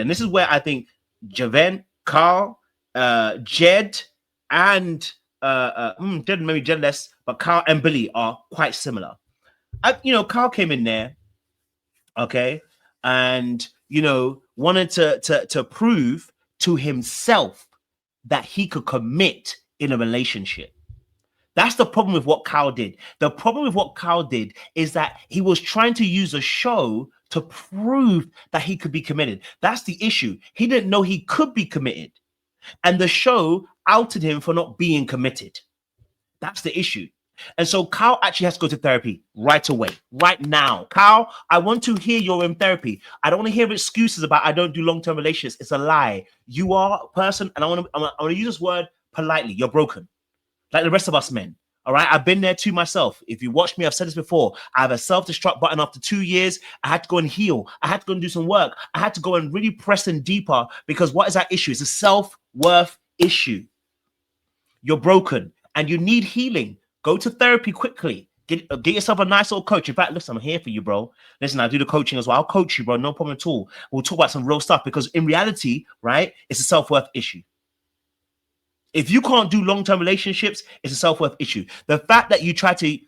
And this is where I think Javen, Carl, Jed, and Jed, maybe Jed less, but Carl and Billy are quite similar. Carl came in there, okay, and wanted to prove to himself that he could commit in a relationship. That's the problem with what Carl did. The problem with what Carl did is that he was trying to use a show to prove that he could be committed. That's the issue. He didn't know he could be committed. And the show outed him for not being committed. That's the issue. And so Carl actually has to go to therapy right away, right now. Carl, I want to hear you're in therapy. I don't want to hear excuses about I don't do long-term relationships. It's a lie. You are a person, and I want to use this word politely. You're broken, like the rest of us men. All right, I've been there too myself. If you watch me, I've said this before. I have a self-destruct button after 2 years. I had to go and heal. I had to go and do some work. I had to go and really press in deeper because what is that issue? It's a self-worth issue. You're broken and you need healing. Go to therapy quickly. Get yourself a nice little coach. In fact, listen, I'm here for you, bro. Listen, I do the coaching as well. I'll coach you, bro. No problem at all. We'll talk about some real stuff because in reality, right, it's a self-worth issue. If you can't do long-term relationships, it's a self-worth issue. The fact that you try to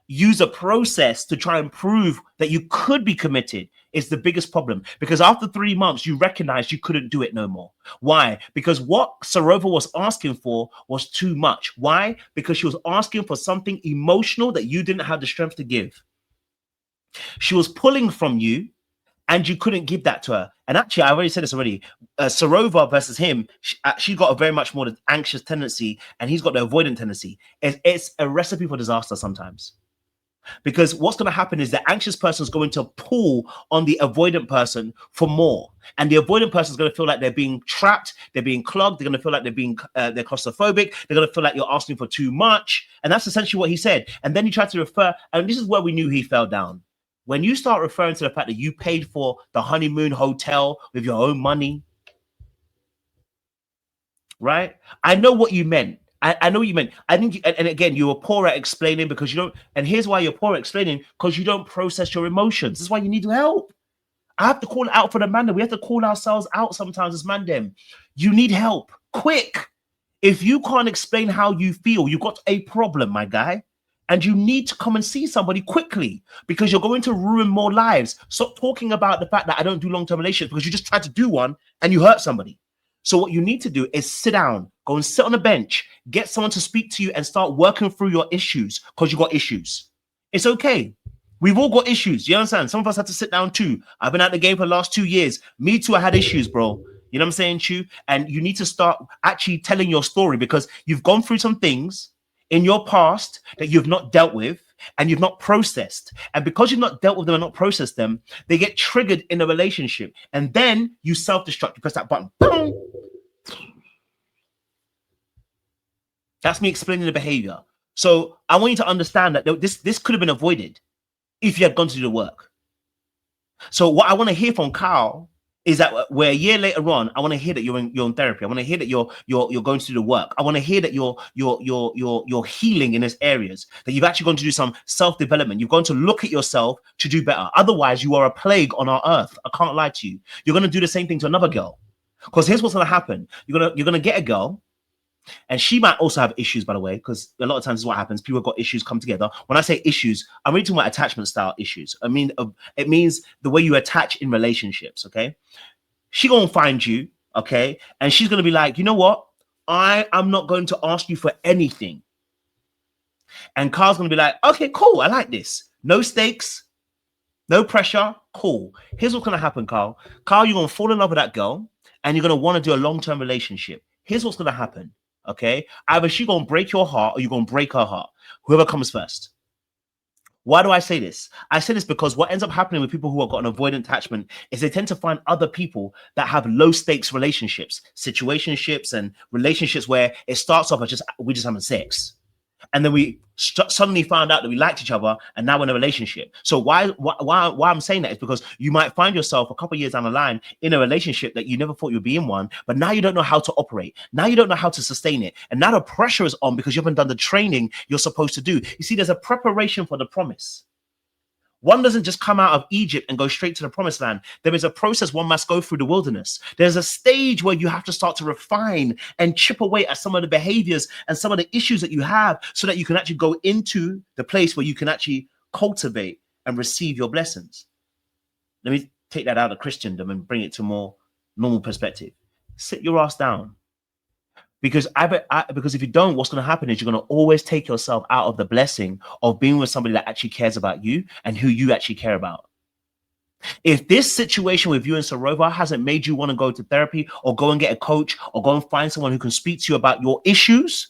use a process to try and prove that you could be committed is the biggest problem. Because after 3 months, you recognized you couldn't do it no more. Why? Because what Sarover was asking for was too much. Why? Because she was asking for something emotional that you didn't have the strength to give. She was pulling from you, and you couldn't give that to her. And actually, I already said this already. Sarover versus him, she got a very much more anxious tendency, and he's got the avoidant tendency. It's a recipe for disaster sometimes. Because what's going to happen is the anxious person is going to pull on the avoidant person for more. And the avoidant person is going to feel like they're being trapped, they're being clogged, they're going to feel like they're claustrophobic, they're going to feel like you're asking for too much. And that's essentially what he said. And then he tried to refer, and this is where we knew he fell down. When you start referring to the fact that you paid for the honeymoon hotel with your own money, right? I know what you meant. I know what you meant. I think, and again, you were poor at explaining because you don't, and here's why you're poor at explaining, because you don't process your emotions. This is why you need help. I have to call it out for the man. We have to call ourselves out sometimes as man them. You need help, quick. If you can't explain how you feel, you've got a problem, my guy. And you need to come and see somebody quickly because you're going to ruin more lives. Stop talking about the fact that I don't do long-term relationships because you just tried to do one and you hurt somebody. So what you need to do is sit down, go and sit on a bench, get someone to speak to you and start working through your issues because you got issues. It's okay. We've all got issues. You understand? Some of us have to sit down too. I've been at the game for the last 2 years. Me too, I had issues, bro. You know what I'm saying, Chu? And you need to start actually telling your story because you've gone through some things in your past that you've not dealt with and you've not processed. And because you've not dealt with them and not processed them, they get triggered in a relationship. And then you self-destruct. You press that button. Boom. That's me explaining the behavior. So I want you to understand that this could have been avoided if you had gone to do the work. So what I want to hear from Carl is that we're a year later on, I want to hear that you're in therapy. I want to hear that you're going to do the work. I want to hear that you're healing in these areas, that you've actually gone to do some self-development. You've gone to look at yourself to do better. Otherwise, you are a plague on our earth. I can't lie to you. You're going to do the same thing to another girl. Because here's what's going to happen. You're gonna get a girl, and she might also have issues, by the way, because a lot of times this is what happens. People have got issues come together. When I say issues, I'm really talking about attachment style issues. I mean, it means the way you attach in relationships, okay? She gonna find you, okay? And she's gonna be like, you know what? I am not going to ask you for anything. And Carl's gonna be like, okay, cool, I like this. No stakes, no pressure, cool. Here's what's gonna happen, Carl. Carl, you're gonna fall in love with that girl, and you're gonna wanna do a long-term relationship. Here's what's gonna happen. Okay, either she's gonna break your heart or you're gonna break her heart, whoever comes first. Why do I say this? I say this because what ends up happening with people who have got an avoidant attachment is they tend to find other people that have low stakes relationships, situationships, and relationships where it starts off as we're just having sex, and then we suddenly found out that we liked each other, and now we're in a relationship. So why I'm saying that is because you might find yourself a couple of years down the line in a relationship that you never thought you'd be in one, but now you don't know how to operate. Now you don't know how to sustain it. And now the pressure is on because you haven't done the training you're supposed to do. You see, there's a preparation for the promise. One doesn't just come out of Egypt and go straight to the promised land. There is a process one must go through the wilderness. There's a stage where you have to start to refine and chip away at some of the behaviors and some of the issues that you have so that you can actually go into the place where you can actually cultivate and receive your blessings. Let me take that out of Christendom and bring it to more normal perspective. Sit your ass down. Because because if you don't, what's going to happen is you're going to always take yourself out of the blessing of being with somebody that actually cares about you and who you actually care about. If this situation with you and Sarover hasn't made you want to go to therapy or go and get a coach or go and find someone who can speak to you about your issues,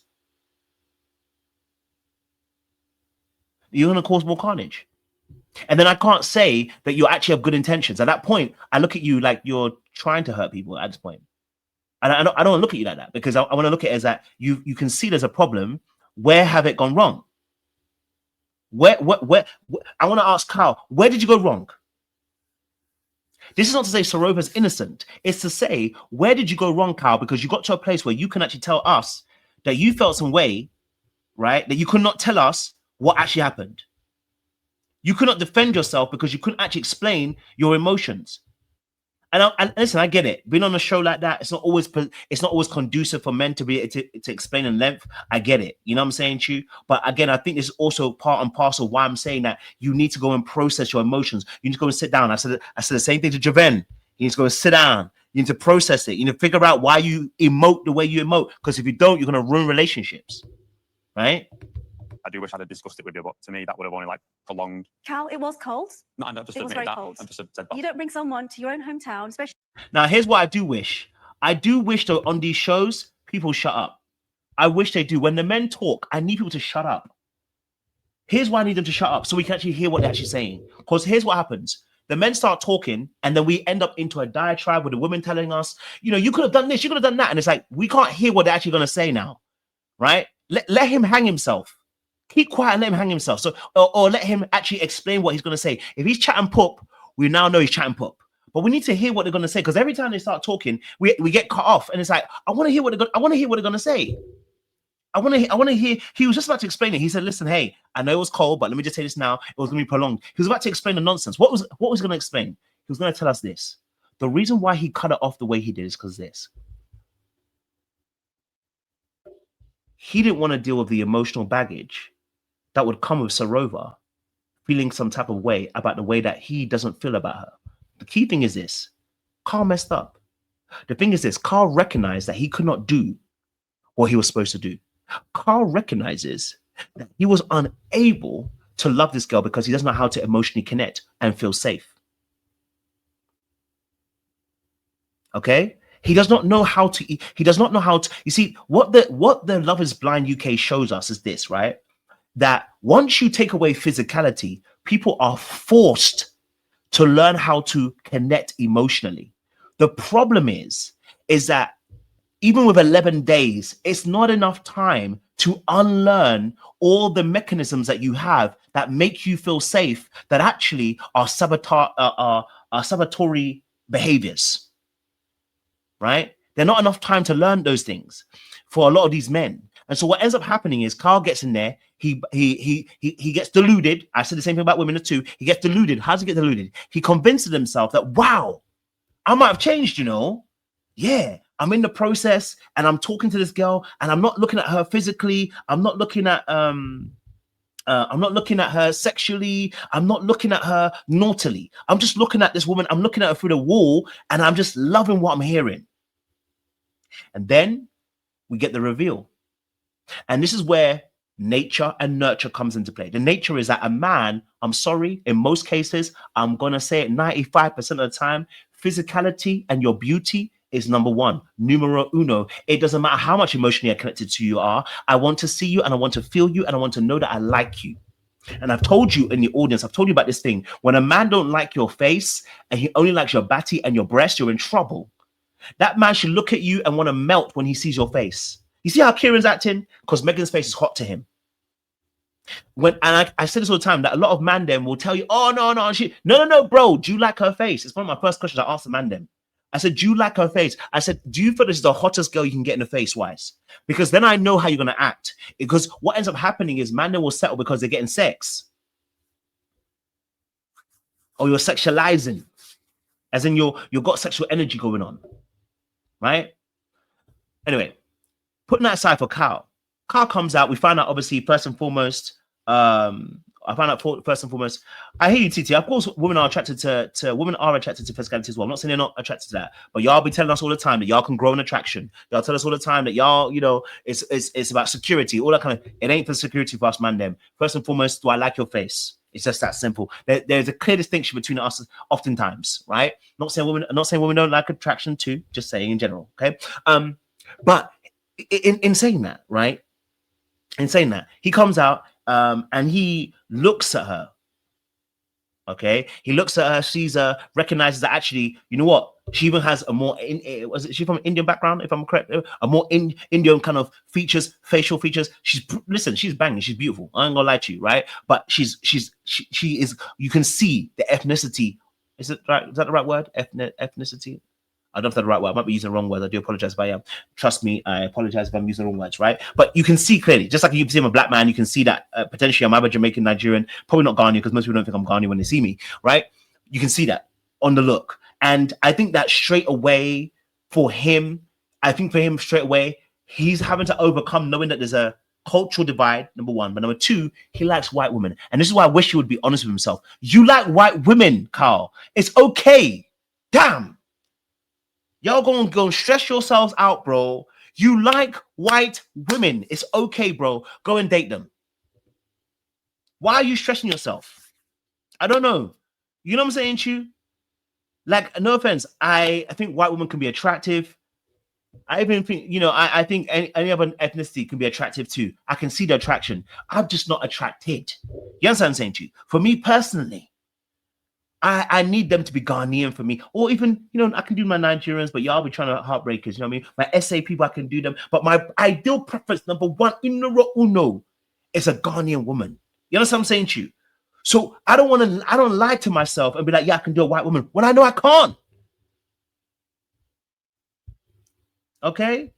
you're going to cause more carnage. And then I can't say that you actually have good intentions. At that point, I look at you like you're trying to hurt people at this point. And I don't want to look at you like that, because I want to look at it as that you can see there's a problem. Where have it gone wrong? Where I want to ask Carl, where did you go wrong? This is not to say Sarover's innocent. It's to say, where did you go wrong, Carl? Because you got to a place where you can actually tell us that you felt some way, right? That you could not tell us what actually happened. You could not defend yourself because you couldn't actually explain your emotions. And listen, I get it. Being on a show like that, it's not always conducive for men to be able to explain in length. I get it. You know what I'm saying to you? But again, I think this is also part and parcel of why I'm saying that you need to go and process your emotions. You need to go and sit down. I said the same thing to Javen. You need to go and sit down. You need to process it. You need to figure out why you emote the way you emote. Because if you don't, you're going to ruin relationships. Right? I do wish I'd have discussed it with you, but to me, that would have only like prolonged. Cal, it was cold. No, I just it was very cold. I just said that. You don't bring someone to your own hometown, especially. Now, here's what I do wish. I do wish that on these shows, people shut up. I wish they do. When the men talk, I need people to shut up. Here's why I need them to shut up, so we can actually hear what they're actually saying. Because here's what happens. The men start talking, and then we end up into a diatribe with the women telling us, you know, you could have done this, you could have done that. And it's like, we can't hear what they're actually going to say now, right? Let him hang himself. Keep quiet and let him hang himself. So, or let him actually explain what he's going to say. If he's chatting poop, we now know he's chatting poop. But we need to hear what they're going to say, because every time they start talking, we get cut off, and it's like, I want to hear what they're going to say. I want to hear. He was just about to explain it. He said, "Listen, hey, I know it was cold, but let me just say this now. It was going to be prolonged." He was about to explain the nonsense. What was he going to explain? He was going to tell us this. The reason why he cut it off the way he did is because this. He didn't want to deal with the emotional baggage that would come with Sarover feeling some type of way about the way that he doesn't feel about her. The key thing is this. Carl messed up. The thing is this. Carl recognized that he could not do what he was supposed to do. Carl recognizes that he was unable to love this girl because he doesn't know how to emotionally connect and feel safe. Okay? He does not know how to, you see, what the Love is Blind UK shows us is this, right? That once you take away physicality, people are forced to learn how to connect emotionally. The problem is that even with 11 days, it's not enough time to unlearn all the mechanisms that you have that make you feel safe, that actually are sabotatory behaviors, right? There's not enough time to learn those things for a lot of these men. And so what ends up happening is Carl gets in there, he gets deluded. I said the same thing about women too. He gets deluded. How does he get deluded? He convinces himself that, wow, I might have changed, you know? Yeah, I'm in the process and I'm talking to this girl and I'm not looking at her physically. I'm not looking at her sexually. I'm not looking at her naughtily. I'm just looking at this woman. I'm looking at her through the wall and I'm just loving what I'm hearing. And then we get the reveal. And this is where nature and nurture comes into play. The nature is that a man, I'm sorry, in most cases, I'm going to say it 95% of the time, physicality and your beauty is number one, numero uno. It doesn't matter how much emotionally connected to you are. I want to see you and I want to feel you and I want to know that I like you. And I've told you in the audience, I've told you about this thing. When a man don't like your face and he only likes your batty and your breast, you're in trouble. That man should look at you and want to melt when he sees your face. You see how Kieran's acting? Because Megan's face is hot to him. I say this all the time, that a lot of man them will tell you, oh, no, bro, do you like her face? It's one of my first questions I asked the man them. I said, do you like her face? I said, do you feel this is the hottest girl you can get in the face wise? Because then I know how you're going to act. Because what ends up happening is man them will settle because they're getting sex. or you're sexualizing, as in you've got sexual energy going on, right? Anyway, putting that aside for Kyle. Kyle comes out. We find out, obviously, first and foremost. I found out first and foremost. I hear you, TT. Of course, women are attracted to physicality as well. I'm not saying they're not attracted to that, but y'all be telling us all the time that y'all can grow an attraction. Y'all tell us all the time that y'all, it's about security, all that kind of. It ain't for security for us, man. Them first and foremost, do I like your face? It's just that simple. There's a clear distinction between us, oftentimes, right? Not saying women don't like attraction too. Just saying in general, okay. But in saying that, right? In saying that, he comes out and he looks at her. Okay, he looks at her, sees her, recognizes that actually, you know what? She even has a more was she from an Indian background, if I'm correct? A more Indian kind of features, facial features. She's banging, she's beautiful. I ain't gonna lie to you, right? But she is. You can see the ethnicity. Is it right? Is that the right word? Ethnicity. I don't know if that's the right word. I might be using the wrong words. I do apologize if I am. Trust me, I apologize if I'm using the wrong words, right? But you can see clearly, just like you see I'm a black man, you can see that potentially I'm either Jamaican, Nigerian, probably not Ghanaian, because most people don't think I'm Ghanaian when they see me, right? You can see that on the look. And I think that straight away for him, straight away, he's having to overcome knowing that there's a cultural divide, number one. But number two, he likes white women. And this is why I wish he would be honest with himself. You like white women, Carl. It's okay. Damn. Y'all gonna stress yourselves out, bro. You like white women. It's okay, bro. Go and date them. Why are you stressing yourself? I don't know. You know what I'm saying to you? Like, no offense. I think white women can be attractive. I even think, I think any other ethnicity can be attractive too. I can see the attraction. I'm just not attracted. You understand what I'm saying to you? For me personally, I need them to be Ghanaian for me. Or even, I can do my Nigerians, but y'all be trying to heartbreakers, you know what I mean? My SA people, I can do them. But my ideal preference, number one, uno, is a Ghanaian woman. You understand what I'm saying to you? So I don't lie to myself and be like, yeah, I can do a white woman when I know I can't. Okay?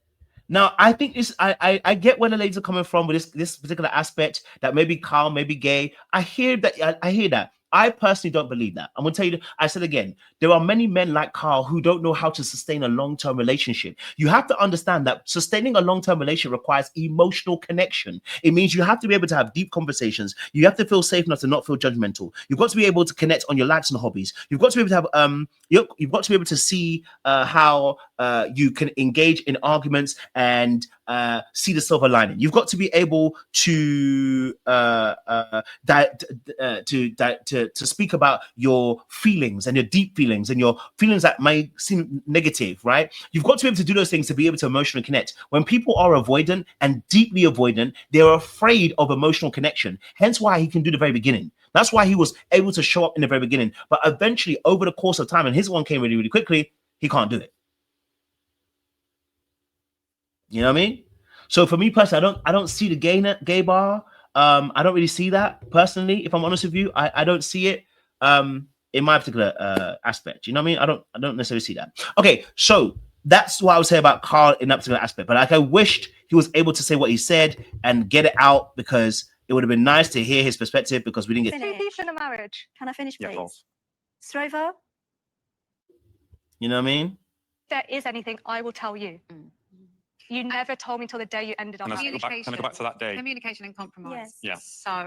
Now, I think this, I get where the ladies are coming from with this particular aspect, that maybe Carl may be gay. I hear that. I personally don't believe that. I'm going to tell you, I said again, there are many men like Carl who don't know how to sustain a long-term relationship. You have to understand that sustaining a long-term relationship requires emotional connection. It means you have to be able to have deep conversations. You have to feel safe enough to not feel judgmental. You've got to be able to connect on your likes and hobbies. You've got to be able to have, you've got to be able to see how you can engage in arguments and see the silver lining. You've got to be able to speak about your feelings and your deep feelings and your feelings that might seem negative, right? You've got to be able to do those things to be able to emotionally connect. When people are avoidant and deeply avoidant, they're afraid of emotional connection. Hence why he can do the very beginning. That's why he was able to show up in the very beginning. But eventually, over the course of time, and his one came really, really quickly, he can't do it. You know what I mean? So for me personally, I don't see the gay bar. I don't really see that personally. If I'm honest with you, I don't see it in my particular aspect. You know what I mean? I don't necessarily see that. Okay, so that's what I would say about Carl in that particular aspect. But like, I wished he was able to say what he said and get it out, because it would have been nice to hear his perspective, because we didn't get. Finish in a marriage. Can I finish, please? Yeah, of course. Sarover? You know what I mean? If there is anything, I will tell you. You never told me till the day you ended up. Can I go back to that day? Communication and compromise. Yes. Yeah.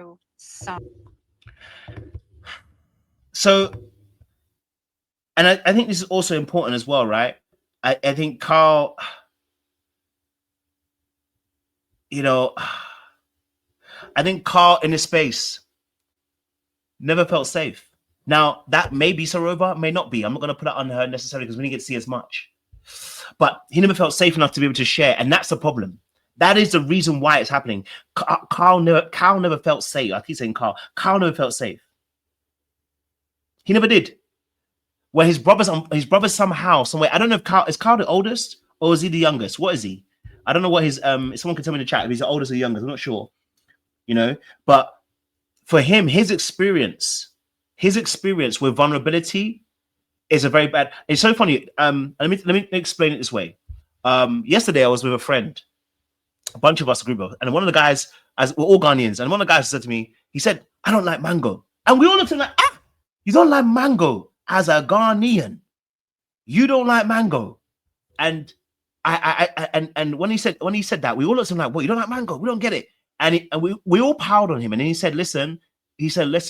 So, and I think this is also important as well, right? I think Carl, I think Carl in this space never felt safe. Now, that may be Sarover, may not be. I'm not going to put it on her necessarily, because we didn't get to see as much. But he never felt safe enough to be able to share, and that's the problem. That is the reason why it's happening. Carl never felt safe. I keep saying Carl. Carl never felt safe. He never did. Where his brothers somehow, somewhere. I don't know if is Carl the oldest or is he the youngest? What is he? I don't know what his. Someone can tell me in the chat if he's the oldest or the youngest. I'm not sure. But for him, his experience with vulnerability is a very bad. It's so funny. Let me explain it this way. Yesterday I was with a friend, a bunch of us, a group of, and one of the guys, as we're all Ghanaians, and one of the guys said to me, he said, "I don't like mango," and we all looked at him like, You don't like mango as a Ghanaian. You don't like mango. And and when he said that, we all looked at him like, what, you don't like mango? We don't get it. And we all piled on him. And then he said, listen,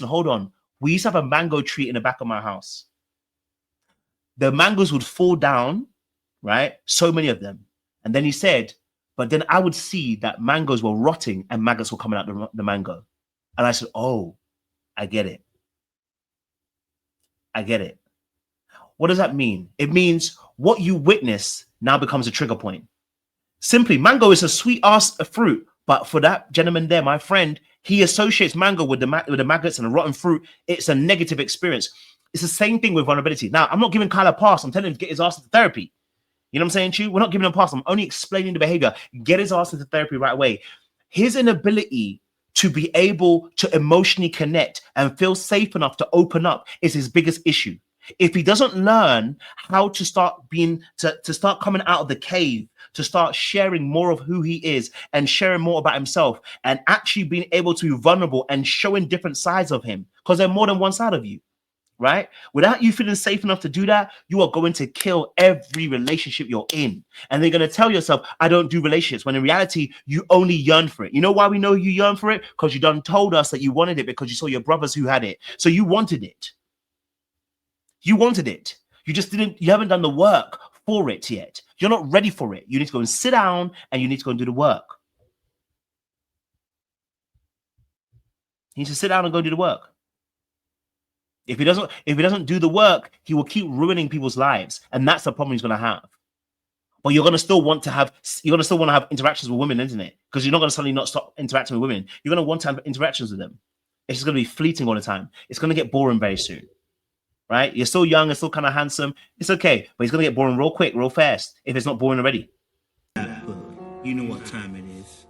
hold on. We used to have a mango tree in the back of my house. The mangoes would fall down, right? So many of them. And then he said, but then I would see that mangoes were rotting and maggots were coming out the mango. And I said, oh, I get it. I get it. What does that mean? It means what you witness now becomes a trigger point. Simply, mango is a sweet ass fruit, but for that gentleman there, my friend, he associates mango with the maggots and the rotten fruit. It's a negative experience. It's the same thing with vulnerability. Now, I'm not giving Kyle a pass. I'm telling him to get his ass into therapy. You know what I'm saying, Chu? We're not giving him a pass. I'm only explaining the behavior. Get his ass into therapy right away. His inability to be able to emotionally connect and feel safe enough to open up is his biggest issue. If he doesn't learn how to start to start coming out of the cave, to start sharing more of who he is and sharing more about himself and actually being able to be vulnerable and showing different sides of him, because there's more than one side of you, right? Without you feeling safe enough to do that, you are going to kill every relationship you're in. And they're going to tell yourself, I don't do relationships, when in reality, you only yearn for it. You know why we know you yearn for it? Because you done told us that you wanted it because you saw your brothers who had it. So you wanted it. You wanted it. You just didn't, you haven't done the work for it yet. You're not ready for it. You need to go and sit down and you need to go and do the work. He needs to sit down and go do the work. If he doesn't do the work, he will keep ruining people's lives. And that's the problem he's gonna have. But you're gonna still want to have interactions with women, isn't it? Because you're not gonna suddenly not stop interacting with women. You're gonna want to have interactions with them. It's just gonna be fleeting all the time. It's gonna get boring very soon. Right? You're still young and still kind of handsome. It's okay, but it's gonna get boring real quick, real fast, if it's not boring already. You know what time it is.